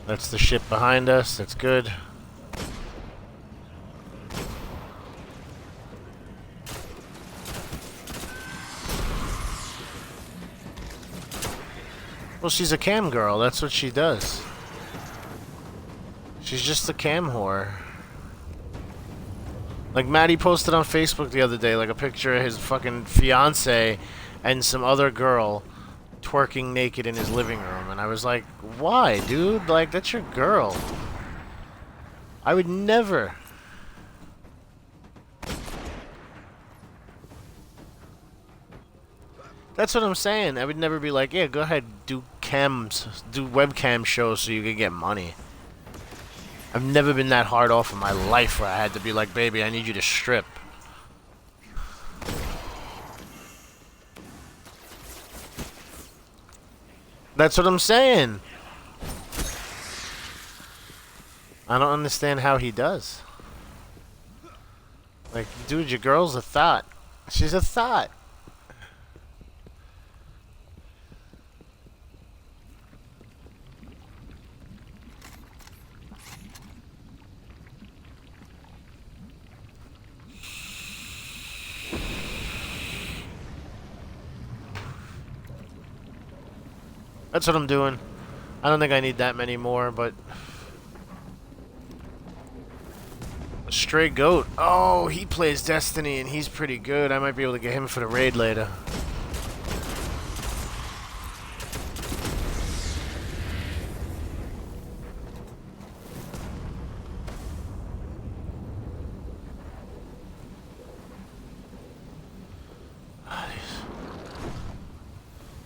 That's the ship behind us. That's good. Well, she's a cam girl. That's what she does. She's just a cam whore. Like, Maddie posted on Facebook the other day, like, a picture of his fucking fiance and some other girl twerking naked in his living room. And I was like, why, dude? Like, that's your girl. I would never. That's what I'm saying. I would never be like, yeah, go ahead, do webcam shows so you can get money. I've never been that hard off in my life where I had to be like, baby, I need you to strip. That's what I'm saying. I don't understand how he does. Like, dude, your girl's a thought. She's a thought. That's what I'm doing. I don't think I need that many more, but... Stray Goat. Oh, he plays Destiny and he's pretty good. I might be able to get him for the raid later.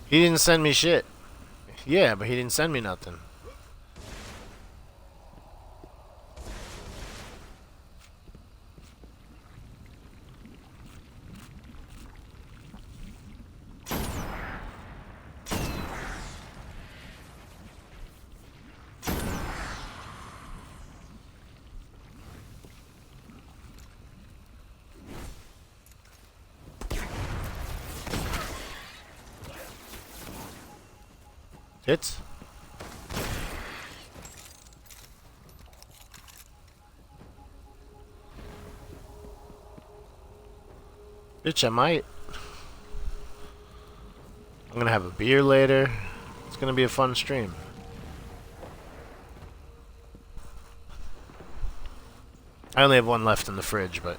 He didn't send me shit. Yeah, but he didn't send me nothing. Hits? Bitch, I might. I'm gonna have a beer later. It's gonna be a fun stream. I only have one left in the fridge, but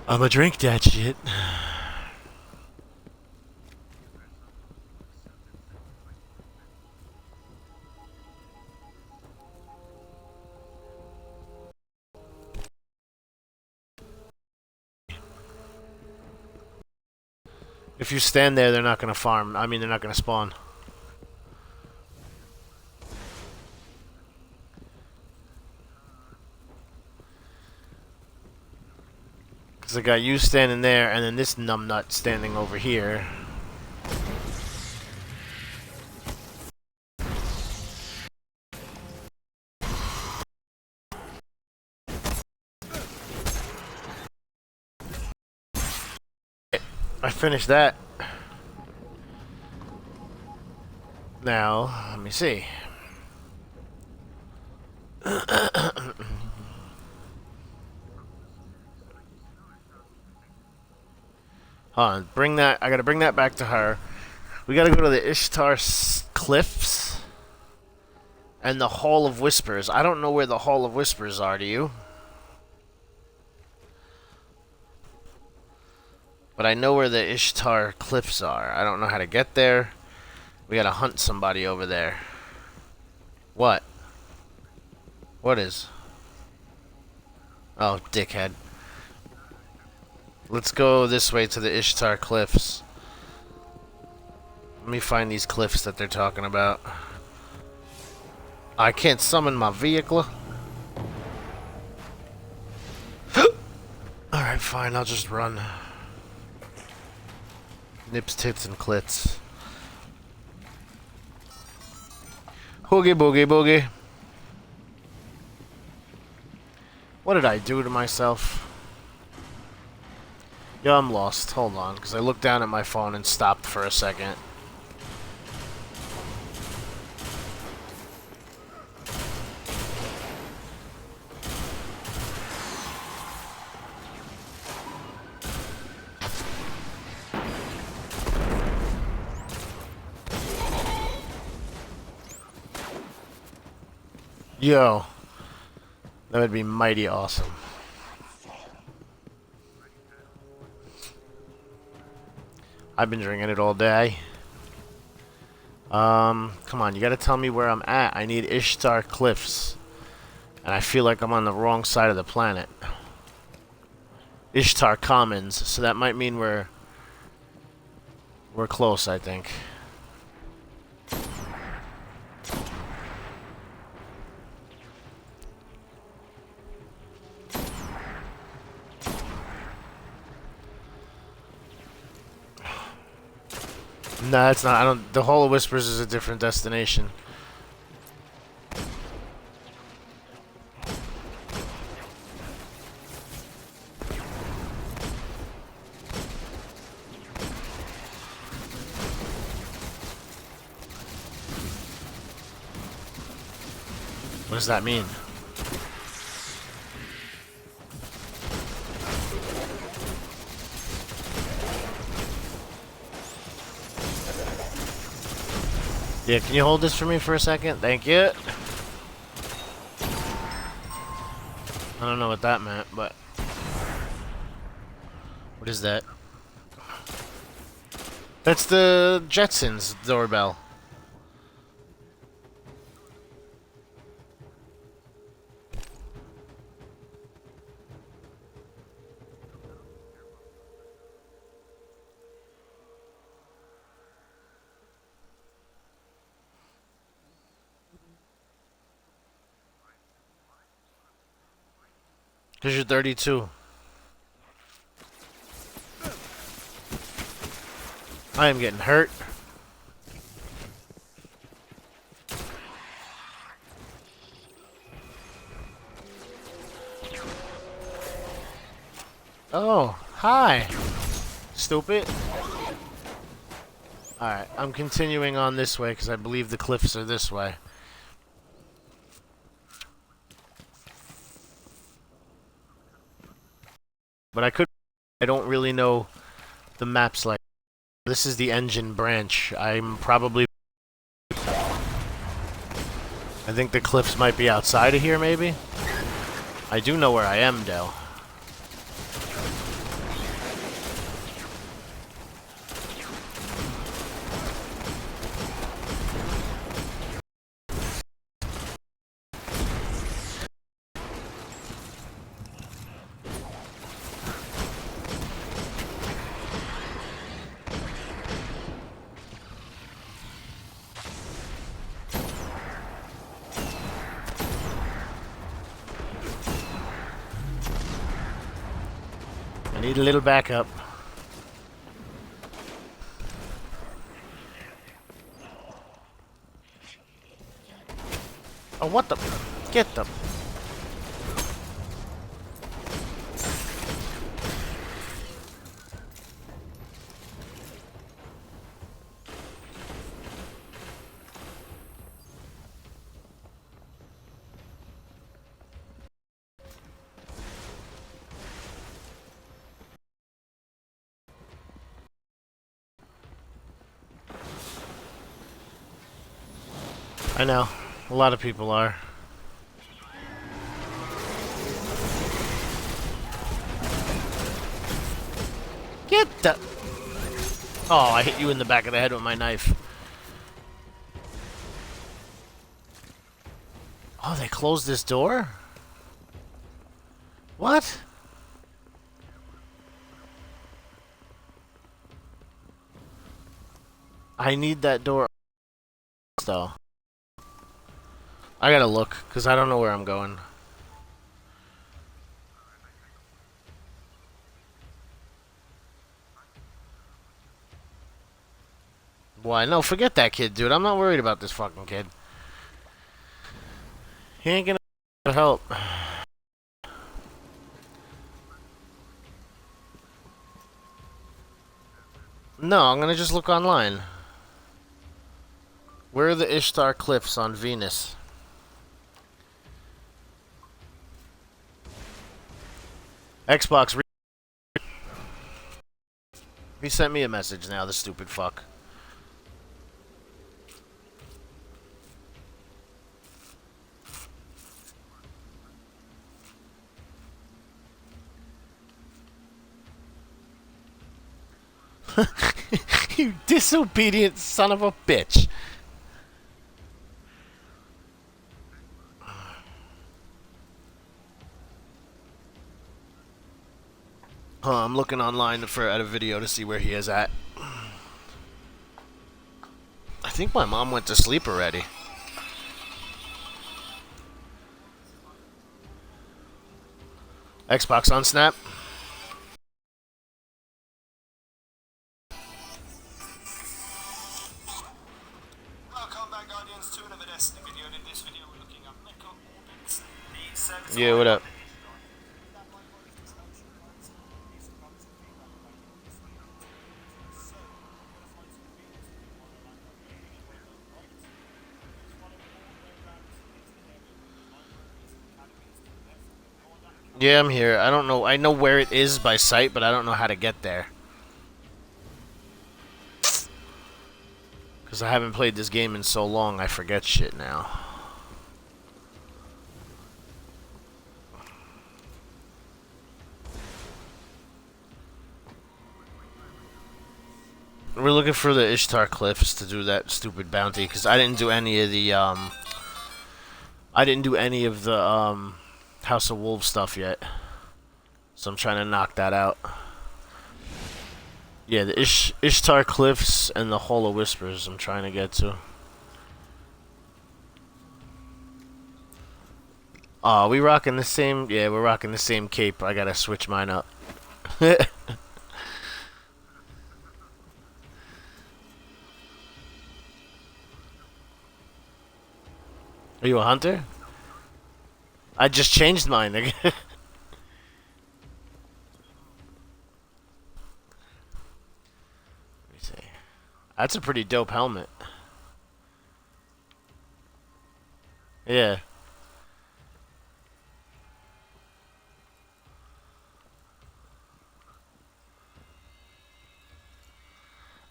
I'ma drink that shit. If you stand there, they're not gonna farm. I mean, they're not gonna spawn. Because I got you standing there, and then this numbnut standing over here. I finished that. Now, let me see. Hold on, bring that. I gotta bring that back to her. We gotta go to the Ishtar Cliffs and the Hall of Whispers. I don't know where the Hall of Whispers are, do you? But I know where the Ishtar Cliffs are. I don't know how to get there. We gotta hunt somebody over there. What? What is? Oh, dickhead. Let's go this way to the Ishtar Cliffs. Let me find these cliffs that they're talking about. I can't summon my vehicle. Alright, fine, I'll just run. Nips, tits, and clits. Hoogie boogie boogie. What did I do to myself? Yo, I'm lost. Hold on, because I looked down at my phone and stopped for a second. Yo, that would be mighty awesome. I've been drinking it all day. Come on, you gotta tell me where I'm at. I need Ishtar Cliffs. And I feel like I'm on the wrong side of the planet. Ishtar Commons, so that might mean we're close, I think. No, it's not. I don't. The Hall of Whispers is a different destination. What does that mean? Yeah, can you hold this for me for a second? Thank you. I don't know what that meant, but... What is that? That's the Jetsons doorbell. Because you're 32. I am getting hurt. Oh, hi. Stupid. Alright, I'm continuing on this way because I believe the cliffs are this way. But I don't really know the maps like. This is the engine branch. I'm probably... I think the cliffs might be outside of here, maybe? I do know where I am, though. I need a little backup. Oh, what the? Get them. I know. A lot of people are. Get the... Oh, I hit you in the back of the head with my knife. Oh, they closed this door? What? I need that door, though. I gotta look, because I don't know where I'm going. Why? No, forget that kid, dude. I'm not worried about this fucking kid. He ain't gonna help. No, I'm gonna just look online. Where are the Ishtar Cliffs on Venus? Xbox. He sent me a message now, the stupid fuck. You disobedient son of a bitch. I'm looking online at a video to see where he is at. I think my mom went to sleep already. Xbox on Snap? Yeah, what up? Yeah, I'm here. I don't know. I know where it is by sight, but I don't know how to get there. Because I haven't played this game in so long, I forget shit now. We're looking for the Ishtar Cliffs to do that stupid bounty, because I didn't do any of the, House of Wolves stuff yet. So I'm trying to knock that out. Yeah, the Ishtar Cliffs and the Hall of Whispers I'm trying to get to. We rocking the same... Yeah, we're rocking the same cape. I gotta switch mine up. Are you a hunter? I just changed mine. Let me see. That's a pretty dope helmet. Yeah.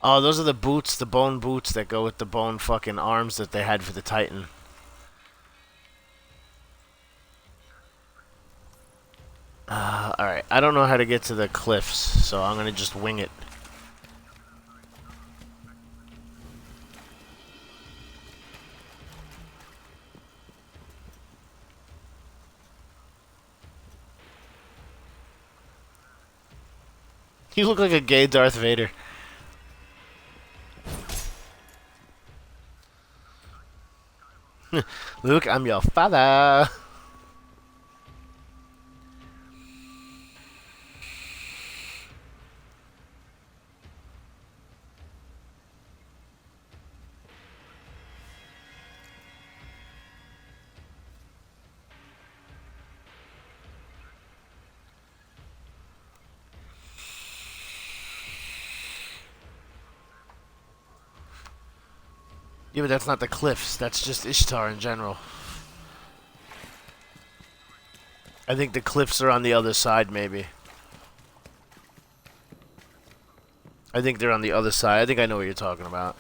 Oh, those are the boots, the bone boots that go with the bone fucking arms that they had for the Titan. Alright, I don't know how to get to the cliffs, so I'm gonna just wing it. You look like a gay Darth Vader. Luke, I'm your father. Yeah, but that's not the cliffs. That's just Ishtar in general. I think the cliffs are on the other side, maybe. I think they're on the other side. I think I know what you're talking about.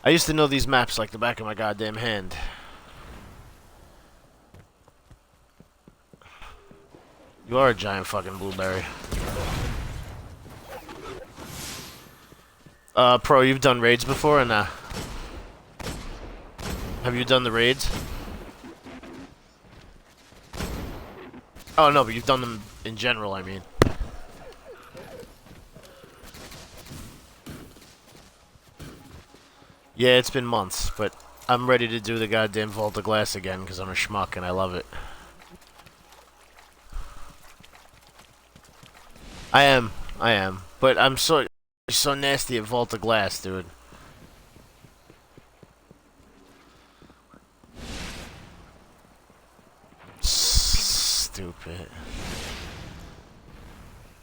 I used to know these maps like the back of my goddamn hand. You are a giant fucking blueberry. Pro, you've done raids before or nah? Have you done the raids? Oh, no, but you've done them in general, I mean. Yeah, it's been months, but I'm ready to do the goddamn Vault of Glass again because I'm a schmuck and I love it. I am. But I'm so nasty at Vault of Glass, dude. Stupid.